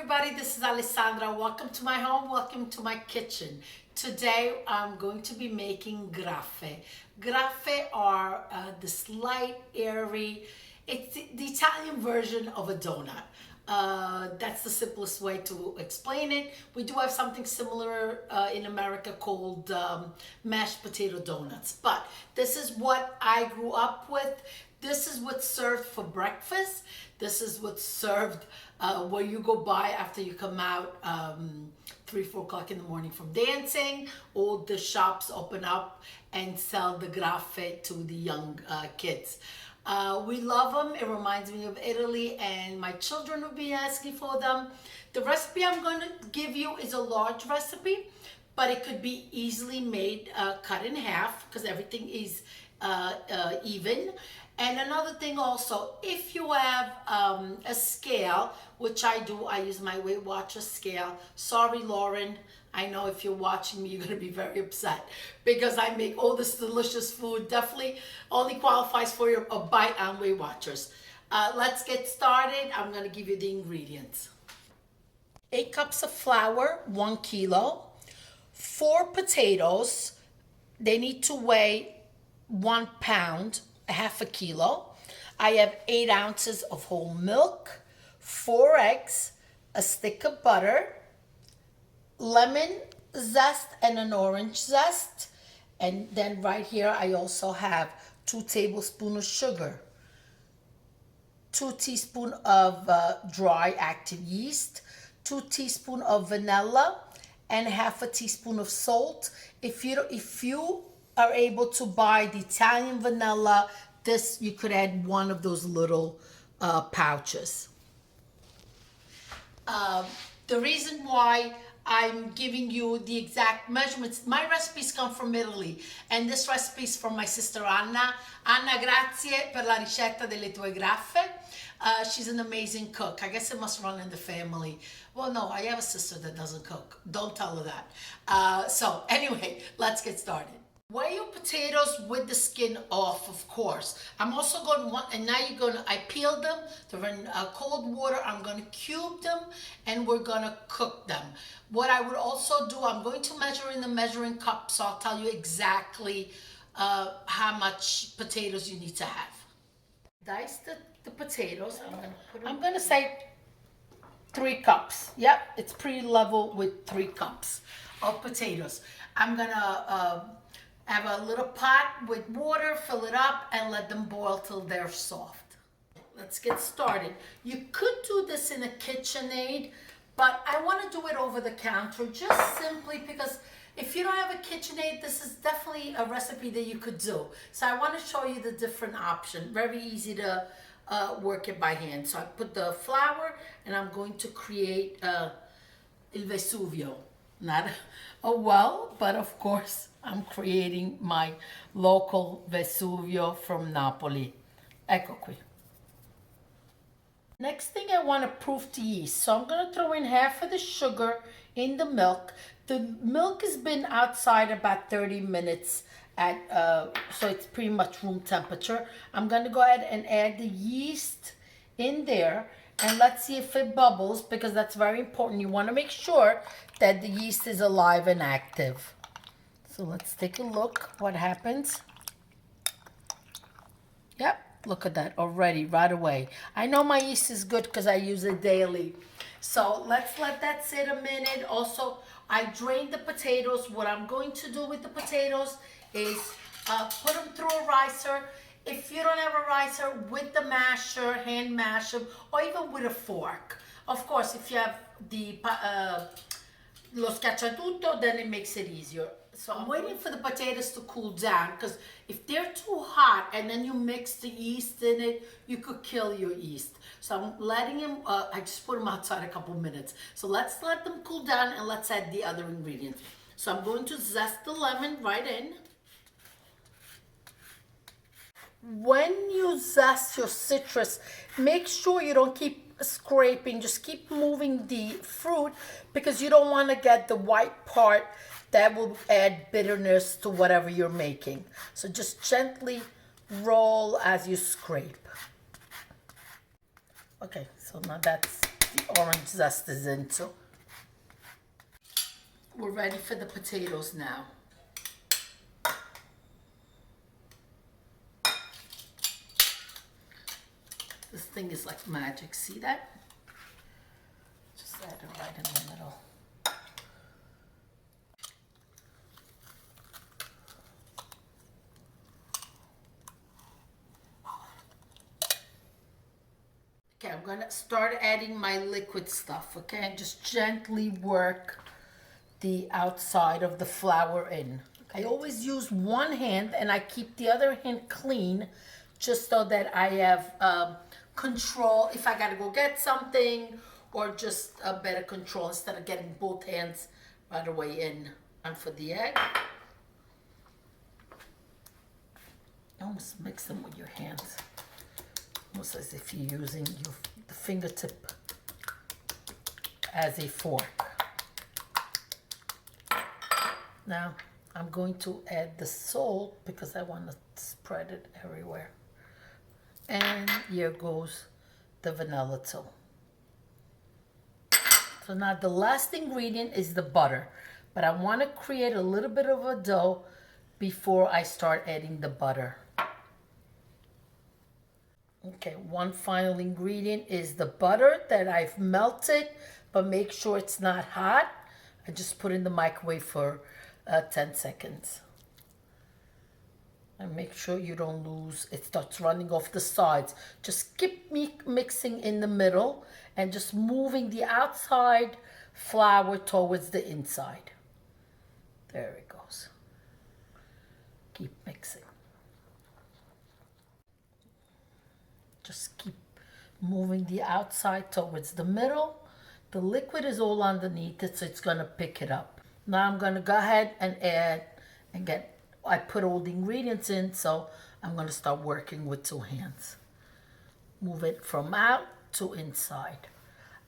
everybody, this is Alessandra. Welcome to my home, welcome to my kitchen. Today I'm going to be making graffe. Graffe are the slight, airy, it's the Italian version of a donut. That's the simplest way to explain it. We do have something similar in America called mashed potato donuts, but this is what I grew up with. This is what's served for breakfast. This is what's served where you go by after you come out 3, 4 o'clock in the morning from dancing. All the shops open up and sell the graffe to the young kids. We love them. It reminds me of Italy, and my children will be asking for them. The recipe I'm going to give you is a large recipe, but it could be easily made, cut in half, because everything is even. And another thing also, if you have a scale, which I do, I use my Weight Watcher scale. Sorry, Lauren, I know if you're watching me, you're gonna be very upset because I make all this delicious food. Definitely only qualifies for a bite on Weight Watchers. Let's get started. I'm gonna give you the ingredients. 8 cups of flour, 1 kilo. 4 potatoes, they need to weigh 1 pound. Half a kilo. I have 8 ounces of whole milk, 4 eggs, a stick of butter, lemon zest and an orange zest, and then right here I also have 2 tablespoons of sugar, 2 teaspoons of dry active yeast, 2 teaspoons of vanilla, and half a teaspoon of salt. If you are able to buy the Italian vanilla, this you could add one of those little pouches. The reason why I'm giving you the exact measurements, my recipes come from Italy, and this recipe is from my sister Anna. Anna, grazie per la ricetta delle tue graffe. She's an amazing cook. I guess it must run in the family. Well, no, I have a sister that doesn't cook. Don't tell her that. So anyway, let's get started. Weigh your potatoes with the skin off, of course. I'm also going to, and now I peeled them. They're in cold water. I'm going to cube them, and we're going to cook them. What I would also do, I'm going to measure in the measuring cup, so I'll tell you exactly how much potatoes you need to have. Dice the potatoes. I'm going to say 3 cups. Yep, it's pretty level with 3 cups of potatoes. I'm going to have a little pot with water, fill it up, and let them boil till they're soft. Let's get started. You could do this in a KitchenAid, but I want to do it over the counter just simply because if you don't have a KitchenAid, this is definitely a recipe that you could do. So I want to show you the different option. Very easy to work it by hand. So I put the flour, and I'm going to create il Vesuvio. Not a well, but of course I'm creating my local Vesuvio from Napoli. Ecco qui. Next thing, I want to proof the yeast. So I'm going to throw in half of the sugar in the milk. The milk has been outside about 30 minutes so it's pretty much room temperature. I'm going to go ahead and add the yeast in there. And let's see if it bubbles, because that's very important. You want to make sure that the yeast is alive and active. So let's take a look what happens. Yep, look at that already, right away. I know my yeast is good because I use it daily. So let's let that sit a minute. Also, I drained the potatoes. What I'm going to do with the potatoes is put them through a ricer. If you don't have a ricer, with the masher, hand mash them, or even with a fork. Of course, if you have the lo schiacciatutto, then it makes it easier. So I'm waiting for the potatoes to cool down, because if they're too hot and then you mix the yeast in it, you could kill your yeast. So I'm letting them, I just put them outside a couple minutes. So let's let them cool down, and let's add the other ingredients. So I'm going to zest the lemon right in. When you zest your citrus, make sure you don't keep scraping, just keep moving the fruit, because you don't want to get the white part that will add bitterness to whatever you're making. So just gently roll as you scrape. Okay, so now that's the orange zest is into. We're ready for the potatoes now. This thing is like magic, see that? Just add it right in the middle. Okay, I'm gonna start adding my liquid stuff, okay? And just gently work the outside of the flour in. I always use one hand and I keep the other hand clean just so that I have control if I gotta go get something, or just a better control instead of getting both hands right away in. And for the egg, almost mix them with your hands. Almost as if you're using the fingertip as a fork. Now I'm going to add the salt because I want to spread it everywhere. And here goes the vanilla too. So now the last ingredient is the butter, but I want to create a little bit of a dough before I start adding the butter. Okay, one final ingredient is the butter that I've melted, but make sure it's not hot. I just put in the microwave for 10 seconds. And make sure you don't lose, it starts running off the sides. Just keep mixing in the middle and just moving the outside flour towards the inside. There it goes. Keep mixing. Just keep moving the outside towards the middle. The liquid is all underneath it, so it's gonna pick it up. Now I'm gonna go ahead and add and I put all the ingredients in, so I'm gonna start working with two hands. Move it from out to inside,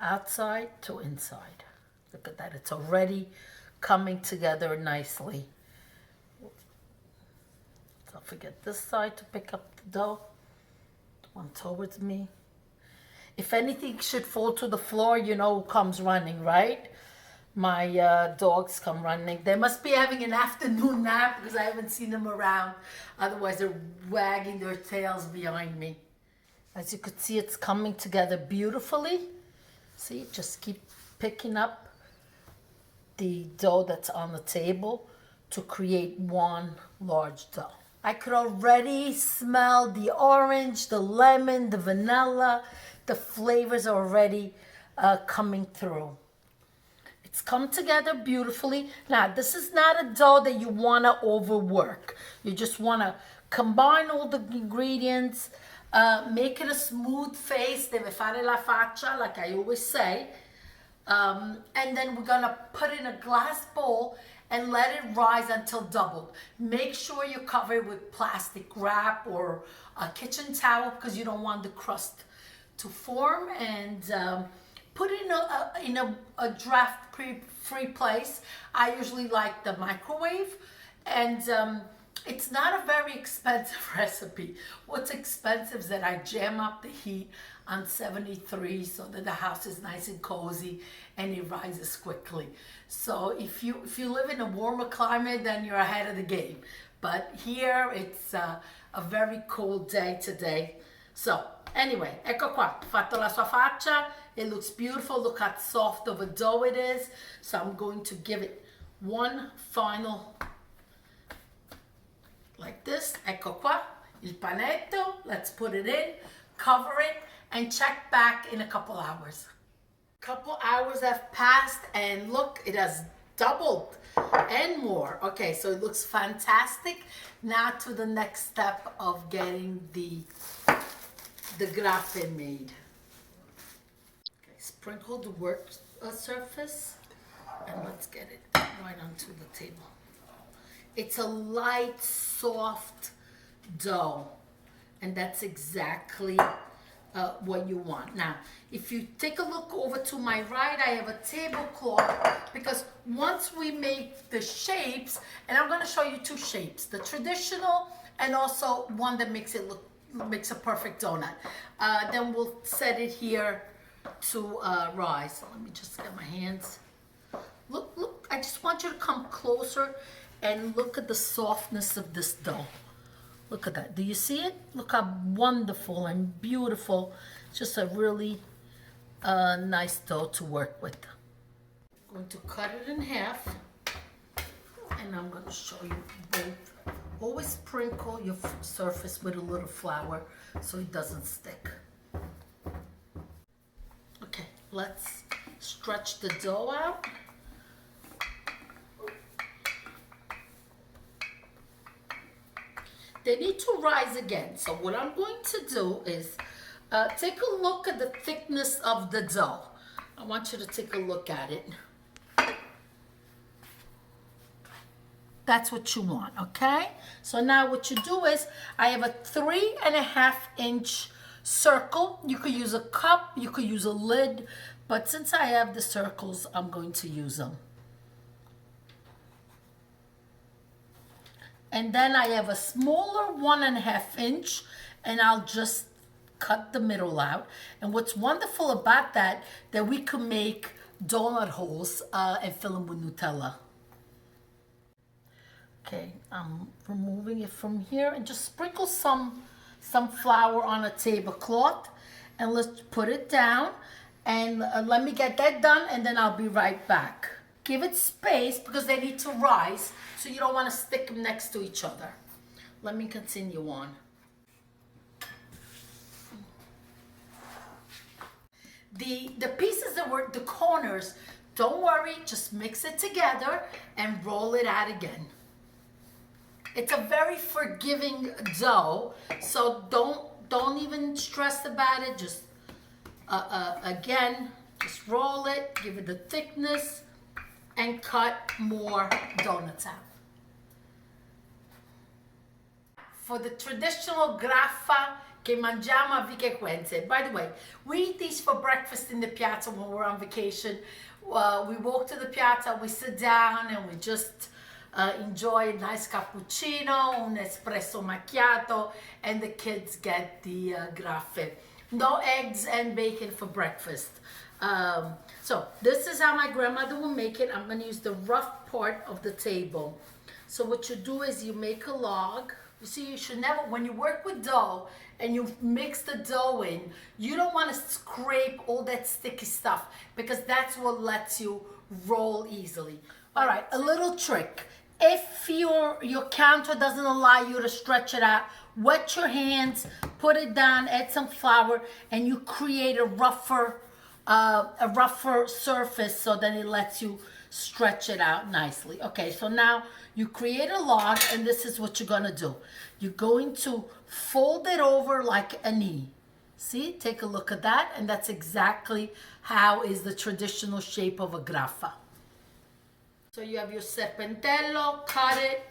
outside to inside. Look at that, it's already coming together nicely. Don't forget this side to pick up the dough. One towards me. If anything should fall to the floor, you know who comes running, right? My dogs come running. They must be having an afternoon nap because I haven't seen them around. Otherwise, they're wagging their tails behind me. As you could see, it's coming together beautifully. See, just keep picking up the dough that's on the table to create one large dough. I could already smell the orange, the lemon, the vanilla. The flavors are already coming through. It's come together beautifully. Now, this is not a dough that you want to overwork. You just want to combine all the ingredients, make it a smooth face, deve fare la faccia, like I always say. And then we're going to put in a glass bowl and let it rise until doubled. Make sure you cover it with plastic wrap or a kitchen towel because you don't want the crust to form. And put it in a draft-free place. I usually like the microwave. And it's not a very expensive recipe. What's expensive is that I jam up the heat on 73 so that the house is nice and cozy and it rises quickly. So if you live in a warmer climate, then you're ahead of the game. But here it's a very cold day today. So anyway, ecco qua, fatto la sua faccia. It looks beautiful. Look how soft of a dough it is. So I'm going to give it one final, like this. Ecco qua, il panetto. Let's put it in, cover it, and check back in a couple hours. Couple hours have passed and look, it has doubled and more. Okay, so it looks fantastic. Now to the next step of getting the graffe made. Okay, sprinkle the work surface and let's get it right onto the table. It's a light, soft dough, and that's exactly what you want. Now, if you take a look over to my right, I have a tablecloth because once we make the shapes, and I'm going to show you two shapes, the traditional and also one that makes a perfect donut. Then we'll set it here to rise. So let me just get my hands. Look, I just want you to come closer and look at the softness of this dough. Look at that. Do you see it? Look how wonderful and beautiful. It's just a really nice dough to work with. I'm going to cut it in half, and I'm going to show you both. Always sprinkle your surface with a little flour so it doesn't stick. Okay, let's stretch the dough out. They need to rise again. So what I'm going to do is take a look at the thickness of the dough. I want you to take a look at it. That's what you want, okay? So now what you do is, I have a 3.5 inch circle. You could use a cup, you could use a lid, but since I have the circles, I'm going to use them. And then I have a smaller 1.5 inch, and I'll just cut the middle out. And what's wonderful about that we can make donut holes and fill them with Nutella. Okay, I'm removing it from here, and just sprinkle some flour on a tablecloth, and let's put it down, and let me get that done, and then I'll be right back. Give it space because they need to rise, so you don't want to stick them next to each other. Let me continue on. The pieces that were the corners, don't worry, just mix it together and roll it out again. It's a very forgiving dough, so don't even stress about it. Just again, just roll it, give it the thickness, and cut more donuts out. For the traditional graffa che mangiamo a Viquequenze. By the way, we eat these for breakfast in the piazza when we're on vacation. We walk to the piazza, we sit down, and we just enjoy a nice cappuccino, un espresso macchiato, and the kids get the graffe. No eggs and bacon for breakfast. So this is how my grandmother will make it. I'm going to use the rough part of the table. So what you do is you make a log. You see, you should never, when you work with dough and you mix the dough in, you don't want to scrape all that sticky stuff, because that's what lets you roll easily. All right, a little trick. If your counter doesn't allow you to stretch it out, wet your hands, put it down, add some flour, and you create a rougher surface, so then it lets you stretch it out nicely. Okay, so now you create a log, and this is what you're gonna do. You're going to fold it over like an E. See, take a look at that, and that's exactly how is the traditional shape of a graffa. So you have your serpentello, cut it.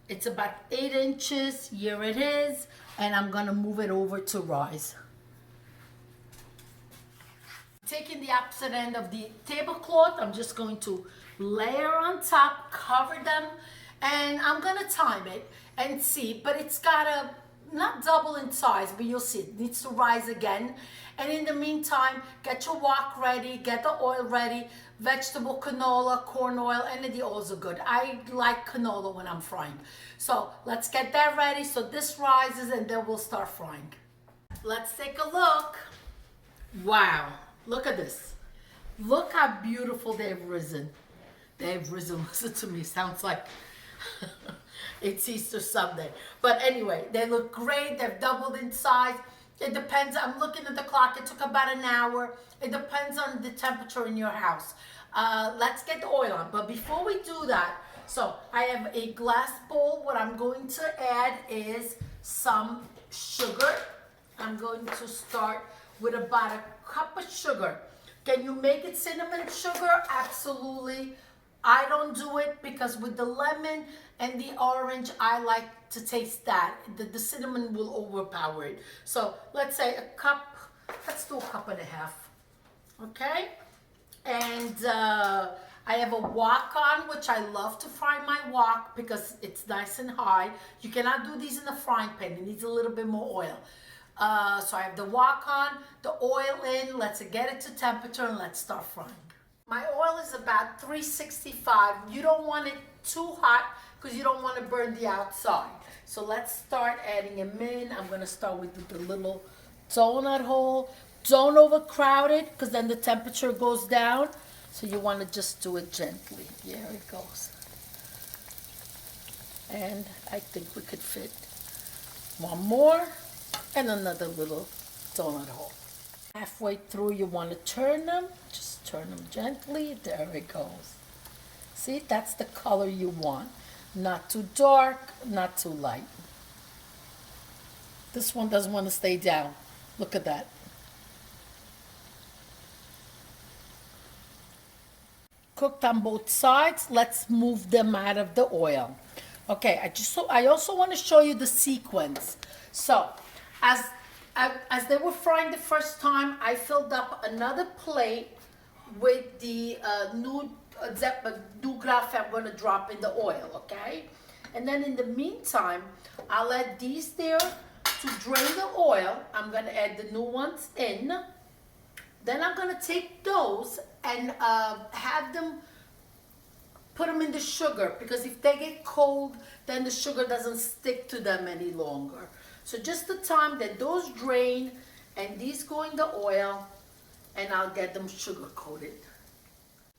It's about 8 inches, here it is, and I'm gonna move it over to rise. Taking the opposite end of the tablecloth, I'm just going to layer on top, cover them, and I'm gonna time it and see, but it's gotta not double in size, but you'll see it needs to rise again. And in the meantime, get your wok ready, get the oil ready, vegetable canola, corn oil, any of the oils are good. I like canola when I'm frying. So let's get that ready so this rises, and then we'll start frying. Let's take a look. Wow, look at this. Look how beautiful they've risen. They've risen, listen to me, sounds like it's Easter Sunday. But anyway, they look great, they've doubled in size. It depends, I'm looking at the clock, it took about an hour. It depends on the temperature in your house. Let's get the oil on, but before we do that, so I have a glass bowl. What I'm going to add is some sugar. I'm going to start with about a cup of sugar. Can you make it cinnamon sugar? Absolutely. I don't do it because with the lemon and the orange, I like to taste that. The cinnamon will overpower it. So let's say a cup, let's do a cup and a half, okay? And I have a wok on, which I love to fry my wok because it's nice and high. You cannot do these in the frying pan. It needs a little bit more oil. So I have the wok on, the oil in, let's get it to temperature and let's start frying. My oil is about 365. You don't want it too hot because you don't want to burn the outside. So let's start adding them in. I'm gonna start with the little donut hole. Don't overcrowd it because then the temperature goes down. So you want to just do it gently. There it goes. And I think we could fit one more and another little donut hole. Halfway through, you want to turn them. Just turn them gently. There it goes. See, that's the color you want. Not too dark, not too light. This one doesn't want to stay down. Look at that. Cooked on both sides. Let's move them out of the oil. Okay, I also want to show you the sequence. So, as they were frying the first time, I filled up another plate with the new Graffe I'm going to drop in the oil, okay? And then in the meantime, I'll add these there to drain the oil. I'm going to add the new ones in. Then I'm going to take those and have them, put them in the sugar, because if they get cold, then the sugar doesn't stick to them any longer. So just the time that those drain and these go in the oil, and I'll get them sugar coated.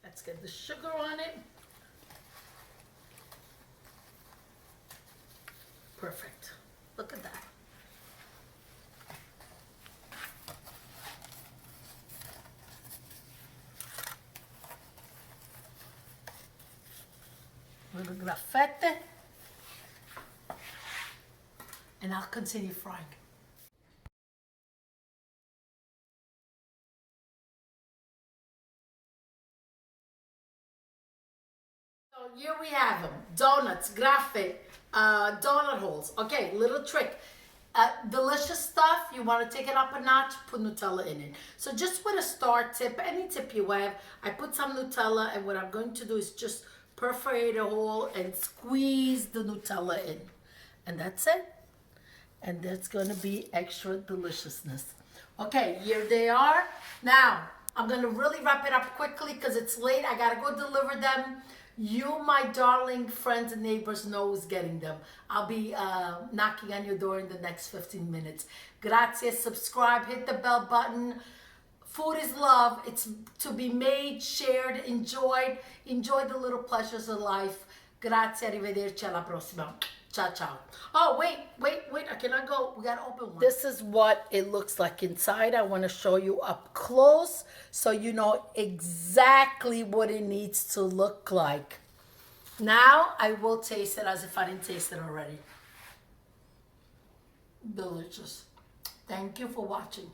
Let's get the sugar on it. Perfect. Look at that. Little graffette. And I'll continue frying. So here we have them, donuts, Graffe, donut holes. Okay, little trick. Delicious stuff, you want to take it up a notch, put Nutella in it. So just with a star tip, any tip you have, I put some Nutella, and what I'm going to do is just perforate a hole and squeeze the Nutella in. And that's it. And that's going to be extra deliciousness. Okay, here they are. Now, I'm going to really wrap it up quickly because it's late. I got to go deliver them. You, my darling friends and neighbors, know who's getting them. I'll be knocking on your door in the next 15 minutes. Grazie, subscribe, hit the bell button. Food is love. It's to be made, shared, enjoyed. Enjoy the little pleasures of life. Grazie, arrivederci, alla prossima. Ciao, ciao. Oh, wait, I cannot go. We gotta open one. This is what it looks like inside. I want to show you up close so you know exactly what it needs to look like. Now, I will taste it as if I didn't taste it already. Delicious. Thank you for watching.